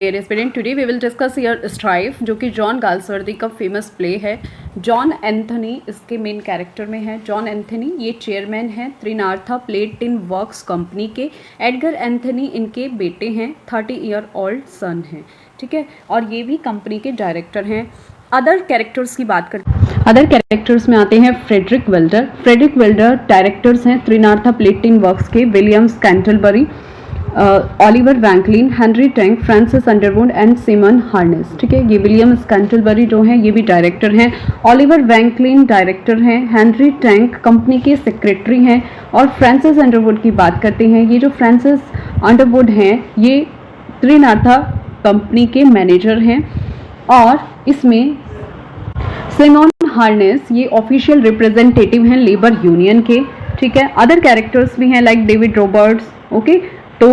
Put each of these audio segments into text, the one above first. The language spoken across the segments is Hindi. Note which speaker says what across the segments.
Speaker 1: Dear student, today we will discuss here Strife, जो कि जॉन गाल्सवर्दी का फेमस प्ले है। जॉन एंथनी इसके मेन कैरेक्टर में है। जॉन एंथनी ये चेयरमैन हैं त्रिनार्था प्लेट टिन वर्क्स कंपनी के। एडगर एंथनी इनके बेटे हैं, 30 ईयर ओल्ड सन हैं, ठीक है, और ये भी कंपनी के डायरेक्टर हैं। अदर कैरेक्टर्स की बात करते अदर कैरेक्टर्स में आते हैं Frederick Welder. Frederick Welder directors हैं त्रिनार्था प्लेट टिन वर्क्स के। Williams Canterbury, Oliver Vanklin, Henry Tank, Francis Underwood and Simon Harness, ठीक है। ये विलियम्स कैंटलबरी जो हैं ये भी डायरेक्टर हैं। ऑलिवर वैंकलिन डायरेक्टर हैं। हेनरी टैंक कंपनी के सेक्रेटरी हैं। और फ्रांसिस अंडरवुड की बात करते हैं, ये जो फ्रांसिस अंडरवुड हैं ये त्रिनार्था कंपनी के मैनेजर हैं। और इसमें सिमन हार्नेस ये ऑफिशियल रिप्रेजेंटेटिव हैं लेबर यूनियन के, ठीक है। अदर कैरेक्टर्स भी हैं लाइक डेविड रॉबर्ट्स, ओके। तो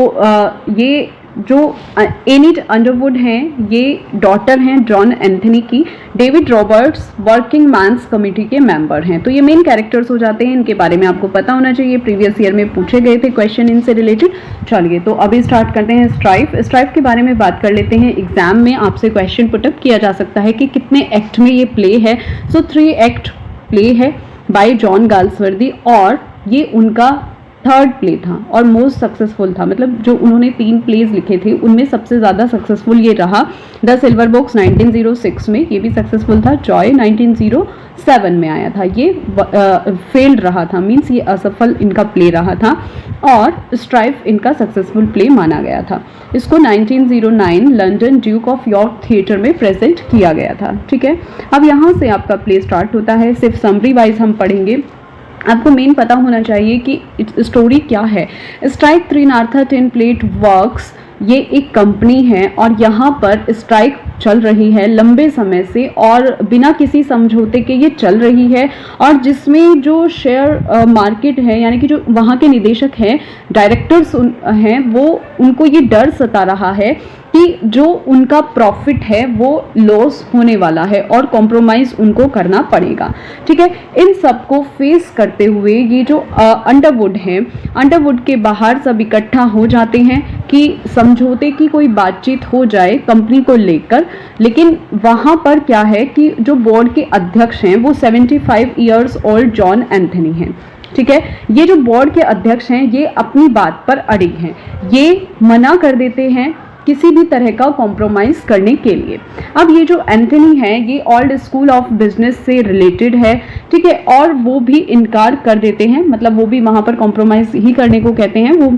Speaker 1: ये जो एनिट अंडरवुड हैं ये डॉटर हैं जॉन एंथनी की। David Roberts working men's committee के मेंबर हैं। तो ये मेन कैरेक्टर्स हो जाते हैं, इनके बारे में आपको पता होना चाहिए, प्रीवियस ईयर में पूछे गए थे क्वेश्चन इनसे रिलेटेड। चलिए तो अभी स्टार्ट करते हैं स्ट्राइफ। स्ट्राइफ के बारे में बात कर लेते हैं। एग्जाम में आपसे क्वेश्चन पुटअप किया जा सकता है कि कितने एक्ट में ये प्ले है। सो 3 एक्ट प्ले है बाय जॉन गाल्सवर्दी, और ये उनका थर्ड प्ले था और मोस्ट सक्सेसफुल था। मतलब जो उन्होंने 3 प्लेज लिखे थे उनमें सबसे ज़्यादा सक्सेसफुल ये रहा। द सिल्वर बॉक्स 1906 में ये भी सक्सेसफुल था। जॉय 1907 में आया था, ये फेल्ड रहा था, मीन्स ये असफल इनका प्ले रहा था। और स्ट्राइफ इनका सक्सेसफुल प्ले माना गया था। इसको 1909 London Duke of York theatre में प्रेजेंट किया गया था, ठीक है। अब यहाँ से आपका प्ले स्टार्ट होता है। सिर्फ समरी वाइज हम पढ़ेंगे। आपको मेन पता होना चाहिए कि स्टोरी क्या है। स्ट्राइक त्रिनार्था टिन प्लेट वर्क्स ये एक कंपनी है और यहाँ पर स्ट्राइक चल रही है लंबे समय से और बिना किसी समझौते के ये चल रही है। और जिसमें जो शेयर मार्केट है, यानी कि जो वहाँ के निदेशक हैं, डायरेक्टर्स हैं, वो उनको ये डर सता रहा है कि जो उनका प्रॉफिट है वो लॉस होने वाला है और कॉम्प्रोमाइज़ उनको करना पड़ेगा, ठीक है। इन सब को फेस करते हुए ये जो अंडरवुड हैं, अंडरवुड के बाहर सब इकट्ठा हो जाते हैं कि समझौते की कोई बातचीत हो जाए कंपनी को लेकर। लेकिन वहाँ पर क्या है कि जो बोर्ड के अध्यक्ष हैं वो 75 ईयर्स ओल्ड जॉन एंथनी हैं, ठीक है। ये जो बोर्ड के अध्यक्ष हैं ये अपनी बात पर अड़िग हैं, ये मना कर देते हैं किसी भी तरह का कॉम्प्रोमाइज़ करने के लिए। अब ये जो एंथनी है ये ओल्ड स्कूल ऑफ बिजनेस से रिलेटेड है, ठीक है, और वो भी इनकार कर देते हैं, मतलब वो भी वहाँ पर कॉम्प्रोमाइज़ ही करने को कहते हैं वो।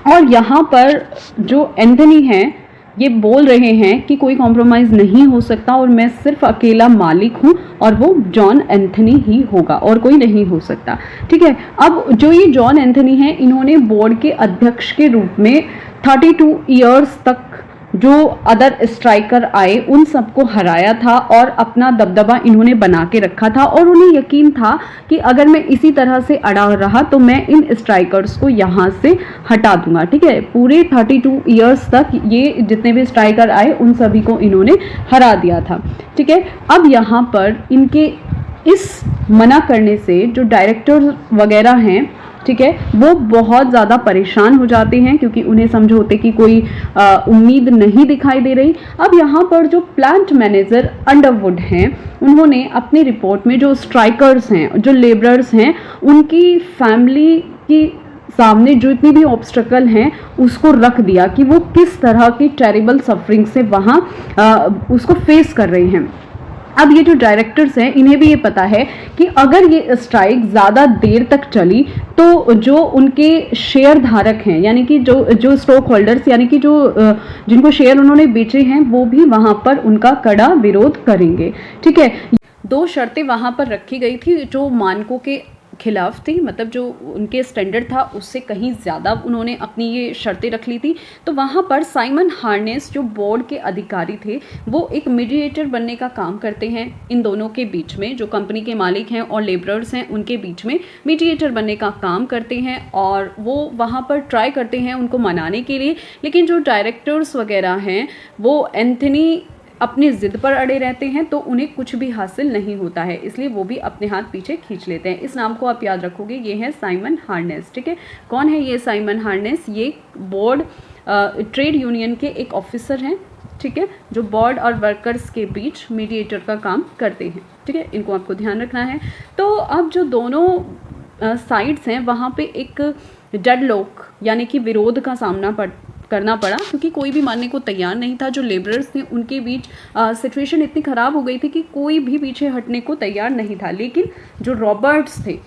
Speaker 1: और यहाँ पर जो एंथनी हैं ये बोल रहे हैं कि कोई कॉम्प्रोमाइज़ नहीं हो सकता और मैं सिर्फ अकेला मालिक हूँ और वो जॉन एंथनी ही होगा और कोई नहीं हो सकता, ठीक है। अब जो ये जॉन एंथनी हैं इन्होंने बोर्ड के अध्यक्ष के रूप में 32 ईयर्स तक जो अदर स्ट्राइकर आए उन सबको हराया था और अपना दबदबा इन्होंने बना के रखा था। और उन्हें यकीन था कि अगर मैं इसी तरह से अड़ा रहा तो मैं इन स्ट्राइकर्स को यहाँ से हटा दूंगा, ठीक है। पूरे 32 ईयर्स तक ये जितने भी स्ट्राइकर आए उन सभी को इन्होंने हरा दिया था, ठीक है। अब यहाँ पर इनके इस मना करने से जो डायरेक्टर वगैरह हैं, ठीक है, वो बहुत ज़्यादा परेशान हो जाते हैं क्योंकि उन्हें समझौते की कोई उम्मीद नहीं दिखाई दे रही। अब यहाँ पर जो प्लांट मैनेजर अंडरवुड हैं उन्होंने अपनी रिपोर्ट में जो स्ट्राइकर्स हैं, जो लेबरर्स हैं, उनकी फैमिली की सामने जो इतनी भी ऑब्स्टकल हैं उसको रख दिया कि वो किस तरह की टेरिबल सफरिंग से वहाँ उसको फेस कर रहे हैं। अब ये जो डायरेक्टर्स हैं इन्हें भी ये पता है कि अगर ये स्ट्राइक ज़्यादा देर तक चली तो जो उनके शेयर धारक हैं, यानी कि जो स्टॉक होल्डर्स, यानी कि जो जिनको शेयर उन्होंने बेचे हैं, वो भी वहाँ पर उनका कड़ा विरोध करेंगे, ठीक है। 2 शर्तें वहाँ पर रखी गई थी जो मानकों के खिलाफ थी, मतलब जो उनके स्टैंडर्ड था उससे कहीं ज़्यादा उन्होंने अपनी ये शर्तें रख ली थी। तो वहाँ पर साइमन हार्नेस जो बोर्ड के अधिकारी थे वो एक मीडिएटर बनने का काम करते हैं इन दोनों के बीच में, जो कंपनी के मालिक हैं और लेबरर्स हैं उनके बीच में मीडिएटर बनने का काम करते हैं। और वो वहाँ पर ट्राई करते हैं उनको मनाने के लिए, लेकिन जो डायरेक्टर्स वगैरह हैं वो एंथनी अपनी ज़िद पर अड़े रहते हैं तो उन्हें कुछ भी हासिल नहीं होता है, इसलिए वो भी अपने हाथ पीछे खींच लेते हैं। इस नाम को आप याद रखोगे, ये है साइमन हार्नेस, ठीक है। कौन है ये साइमन हार्नेस? ये बोर्ड ट्रेड यूनियन के एक ऑफिसर हैं, ठीक है, जो बोर्ड और वर्कर्स के बीच मीडिएटर का काम करते हैं, ठीक है, इनको आपको ध्यान रखना है। तो अब जो दोनों साइड्स हैं वहाँ पे एक डेडलॉक यानी कि विरोध का सामना करना पड़ा, क्योंकि कोई भी मानने को तैयार नहीं था। जो लेबरर्स थे उनके बीच सिचुएशन इतनी ख़राब हो गई थी कि कोई भी पीछे हटने को तैयार नहीं था, लेकिन जो रॉबर्ट्स थे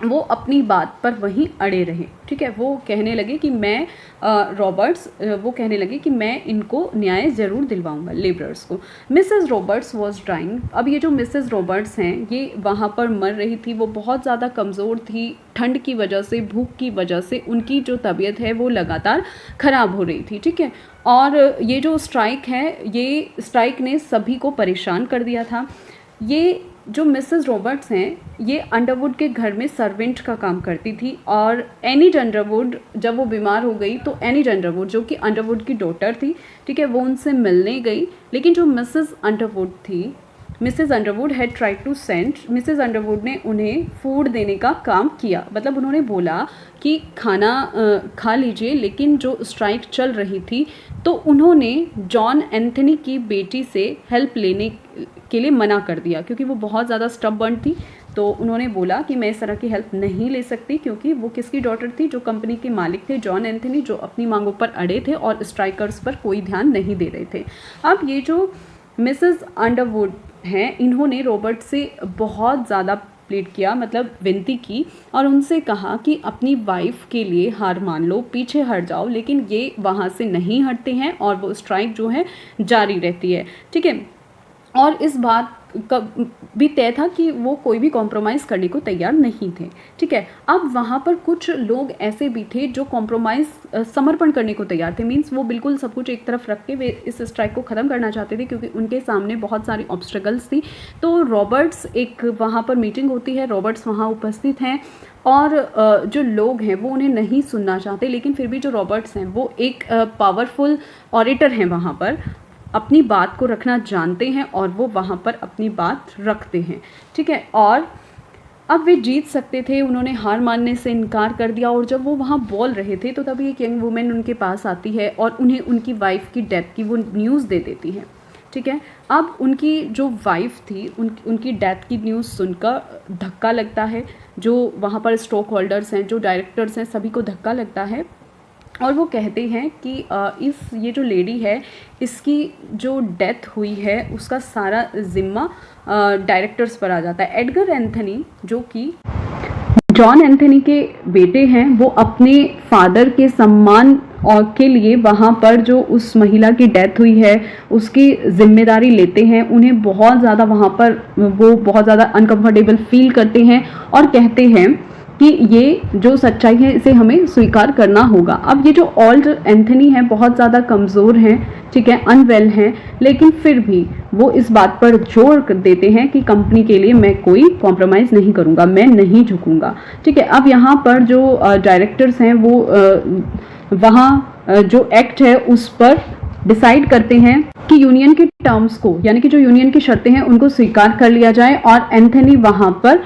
Speaker 1: वो अपनी बात पर वहीं अड़े रहे, ठीक है। वो कहने लगे कि मैं वो कहने लगे कि मैं इनको न्याय ज़रूर दिलवाऊंगा लेबरर्स को। Mrs Roberts was dying. अब ये जो मिसेस रॉबर्ट्स हैं ये वहाँ पर मर रही थी। वो बहुत ज़्यादा कमज़ोर थी, ठंड की वजह से, भूख की वजह से उनकी जो तबीयत है वो लगातार ख़राब हो रही थी, ठीक है। और ये जो स्ट्राइक है, ये स्ट्राइक ने सभी को परेशान कर दिया था। ये जो मिसेस रॉबर्ट्स हैं ये अंडरवुड के घर में सर्वेंट का काम करती थी, और एनी अंडरवुड जब वो बीमार हो गई तो एनी अंडरवुड जो कि अंडरवुड की डॉटर थी, ठीक है, वो उनसे मिलने गई। लेकिन जो मिसेस अंडरवुड थी, Mrs Underwood had try to send, Mrs Underwood ने उन्हें फूड देने का काम किया। मतलब उन्होंने बोला कि खाना खा लीजिए, लेकिन जो स्ट्राइक चल रही थी तो उन्होंने जॉन एंथनी की बेटी से हेल्प लेने के लिए मना कर दिया, क्योंकि वो बहुत ज़्यादा स्टबर्न थी। तो उन्होंने बोला कि मैं इस तरह की हेल्प नहीं ले सकती, क्योंकि वो किसकी डॉटर थी, जो कंपनी के मालिक थे जॉन एंथनी, जो अपनी मांगों पर अड़े थे और स्ट्राइकर्स पर कोई ध्यान नहीं दे रहे थे। अब ये जो मिसेस अंडरवुड हैं, इन्होंने रॉबर्ट से बहुत ज़्यादा प्लीड किया, मतलब विनती की, और उनसे कहा कि अपनी वाइफ के लिए हार मान लो, पीछे हट जाओ। लेकिन ये वहाँ से नहीं हटते हैं और वो स्ट्राइक जो है जारी रहती है, ठीक है। और इस बात का भी तय था कि वो कोई भी कॉम्प्रोमाइज़ करने को तैयार नहीं थे, ठीक है। अब वहाँ पर कुछ लोग ऐसे भी थे जो कॉम्प्रोमाइज़ समर्पण करने को तैयार थे। मींस वो बिल्कुल सब कुछ एक तरफ रख के वे इस स्ट्राइक को ख़त्म करना चाहते थे, क्योंकि उनके सामने बहुत सारी ऑब्स्टेकल्स थी। तो रॉबर्ट्स, एक वहाँ पर मीटिंग होती है, रॉबर्ट्स वहाँ उपस्थित हैं, और जो लोग हैं वो उन्हें नहीं सुनना चाहते, लेकिन फिर भी जो रॉबर्ट्स हैं वो एक पावरफुल ऑरेटर हैं, वहाँ पर अपनी बात को रखना जानते हैं और वो वहाँ पर अपनी बात रखते हैं, ठीक है। और अब वे जीत सकते थे, उन्होंने हार मानने से इनकार कर दिया। और जब वो वहाँ बोल रहे थे तो तभी एक यंग वुमेन उनके पास आती है और उन्हें उनकी वाइफ की डेथ की वो न्यूज़ दे देती है, ठीक है। अब उनकी जो वाइफ थी उनकी डेथ की न्यूज़ सुनकर धक्का लगता है। जो वहाँ पर स्टॉक होल्डर्स हैं, जो डायरेक्टर्स हैं, सभी को धक्का लगता है, और वो कहते हैं कि ये जो लेडी है, इसकी जो डेथ हुई है उसका सारा ज़िम्मा डायरेक्टर्स पर आ जाता है। एडगर एंथनी, जो कि जॉन एंथनी के बेटे हैं, वो अपने फादर के सम्मान और के लिए वहाँ पर जो उस महिला की डेथ हुई है उसकी जिम्मेदारी लेते हैं। उन्हें बहुत ज़्यादा वहाँ पर वो बहुत ज़्यादा अनकंफर्टेबल फील करते हैं और कहते हैं कि ये जो सच्चाई है इसे हमें स्वीकार करना होगा। अब ये जो ओल्ड एंथनी है बहुत ज़्यादा कमज़ोर हैं, ठीक है, अनवेल हैं, लेकिन फिर भी वो इस बात पर जोर देते हैं कि कंपनी के लिए मैं कोई कॉम्प्रोमाइज़ नहीं करूँगा, मैं नहीं झुकूँगा, ठीक है। अब यहाँ पर जो डायरेक्टर्स हैं वो वहाँ जो एक्ट है उस पर डिसाइड करते हैं कि यूनियन के टर्म्स को, यानी कि जो यूनियन की शर्तें हैं उनको स्वीकार कर लिया जाए, और एंथनी वहाँ पर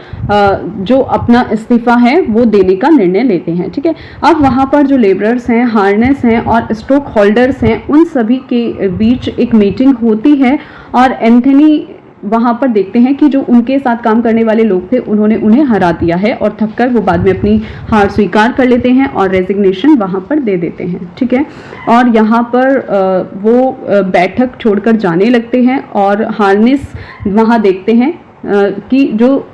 Speaker 1: जो अपना इस्तीफा है वो देने का निर्णय लेते हैं, ठीक है। अब वहाँ पर जो लेबरर्स हैं, हार्नेस हैं और स्टॉक होल्डर्स हैं, उन सभी के बीच एक मीटिंग होती है, और एंथनी वहाँ पर देखते हैं कि जो उनके साथ काम करने वाले लोग थे उन्होंने उन्हें हरा दिया है, और थककर वो बाद में अपनी हार स्वीकार कर लेते हैं और रेजिग्नेशन वहाँ पर दे देते हैं, ठीक है। और यहाँ पर वो बैठक छोड़कर जाने लगते हैं, और हार्नेस वहाँ देखते हैं कि जो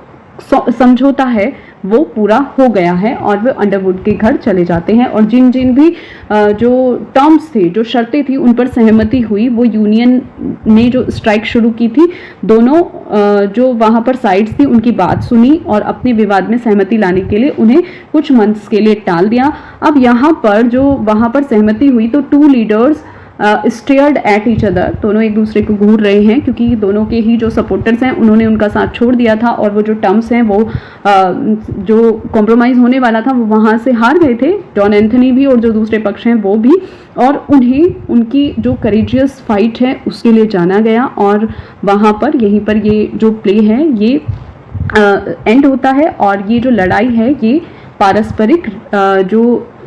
Speaker 1: समझौता है वो पूरा हो गया है, और वे अंडरवुड के घर चले जाते हैं। और जिन जिन भी जो टर्म्स थे, जो शर्तें थी, उन पर सहमति हुई। वो यूनियन ने जो स्ट्राइक शुरू की थी, दोनों जो वहाँ पर साइड्स थी उनकी बात सुनी और अपने विवाद में सहमति लाने के लिए उन्हें कुछ मंथ्स के लिए टाल दिया। अब यहाँ पर जो वहाँ पर सहमति हुई तो two leaders stared at each other, दोनों एक दूसरे को घूर रहे हैं, क्योंकि दोनों के ही जो सपोर्टर्स हैं उन्होंने उनका साथ छोड़ दिया था, और वो जो टर्म्स हैं वो जो कॉम्प्रोमाइज़ होने वाला था वो वहाँ से हार गए थे, जॉन एंथनी भी और जो दूसरे पक्ष हैं वो भी। और उन्हें उनकी जो करेजियस फाइट है उसके लिए जाना गया, और वहाँ पर यहीं पर ये जो प्ले है ये एंड होता है। और ये जो लड़ाई है ये पारस्परिक जो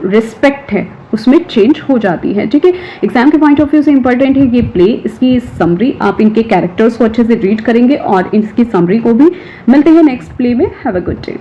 Speaker 1: रिस्पेक्ट है उसमें चेंज हो जाती है, ठीक है। एग्जाम के पॉइंट ऑफ व्यू से इंपॉर्टेंट है ये प्ले, इसकी समरी, आप इनके कैरेक्टर्स को अच्छे से रीड करेंगे और इसकी समरी को भी। मिलते हैं नेक्स्ट प्ले में। Have a good day.